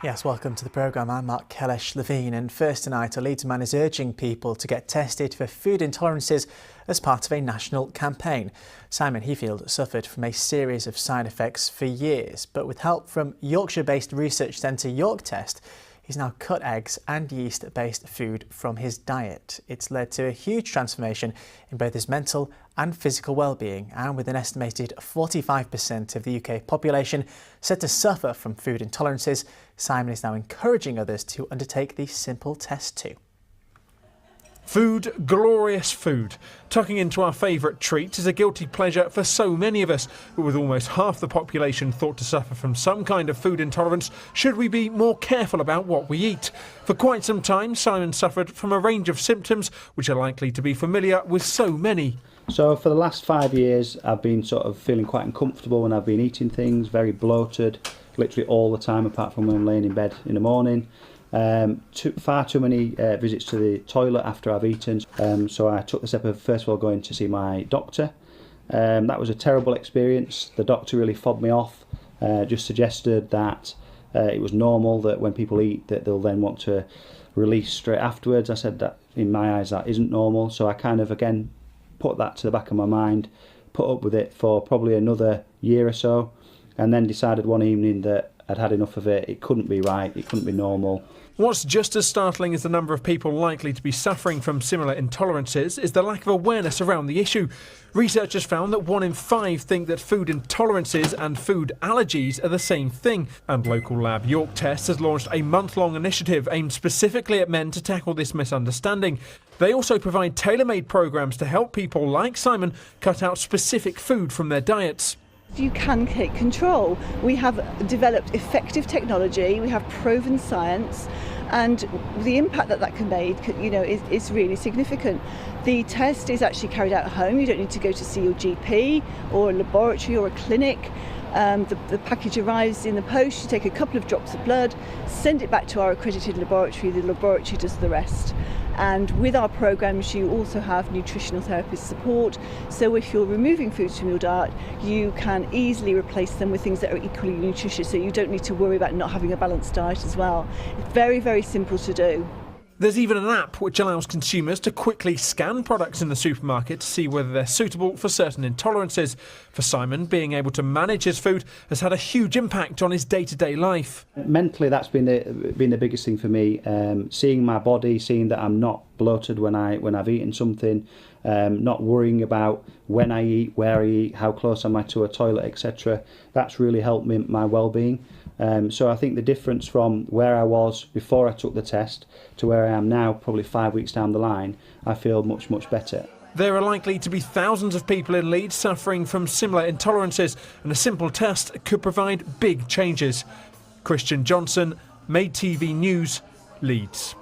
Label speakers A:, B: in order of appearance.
A: Yes, welcome to the programme. I'm Mark Kellesh-Levine, and first tonight a Leeds man is urging people to get tested for food intolerances as part of a national campaign. Simon, Heafield, suffered from a series of side effects for years, but with help from Yorkshire-based research centre YorkTest, he's now cut eggs and yeast-based food from his diet. It's led to a huge transformation in both his mental and physical well-being, and with an estimated 45% of the UK population said to suffer from food intolerances, Simon is now encouraging others to undertake the simple test too.
B: Food, glorious food. Tucking into our favourite treats is a guilty pleasure for so many of us, but with almost half the population thought to suffer from some kind of food intolerance, should we be more careful about what we eat? For quite some time, Simon suffered from a range of symptoms which are likely to be familiar with so many.
C: So for the last 5 years, I've been sort of feeling quite uncomfortable when I've been eating things, very bloated, literally all the time, apart from when I'm laying in bed in the morning. Far too many visits to the toilet after I've eaten, so I took the step of first of all going to see my doctor. That was a terrible experience. The doctor really fobbed me off, just suggested that it was normal that when people eat that they'll then want to release straight afterwards. I said that in my eyes that isn't normal, so I kind of again put that to the back of my mind, put up with it for probably another year or so, and then decided one evening that I'd had enough of it. It couldn't be right, it couldn't be normal.
B: What's just as startling as the number of people likely to be suffering from similar intolerances is the lack of awareness around the issue. Researchers found that 1 in 5 think that food intolerances and food allergies are the same thing, and local lab YorkTest has launched a month-long initiative aimed specifically at men to tackle this misunderstanding. They also provide tailor-made programmes to help people like Simon cut out specific food from their diets.
D: You can take control. We have developed effective technology, we have proven science, and the impact that can make, is really significant. The test is actually carried out at home. You don't need to go to see your GP or a laboratory or a clinic. The package arrives in the post. You take a couple of drops of blood, send it back to our accredited laboratory. The laboratory does the rest. And with our programmes you also have nutritional therapist support, so if you're removing foods from your diet you can easily replace them with things that are equally nutritious, so you don't need to worry about not having a balanced diet as well. It's very, very simple to do.
B: There's even an app which allows consumers to quickly scan products in the supermarket to see whether they're suitable for certain intolerances. For Simon, being able to manage his food has had a huge impact on his day-to-day life.
C: Mentally, that's been the biggest thing for me. Seeing my body, seeing that I'm not bloated when I've eaten something, not worrying about when I eat, where I eat, how close am I to a toilet, etc. That's really helped me, my well-being. So I think the difference from where I was before I took the test to where I am now, probably 5 weeks down the line, I feel much, much better.
B: There are likely to be thousands of people in Leeds suffering from similar intolerances, and a simple test could provide big changes. Christian Johnson, Made TV News, Leeds.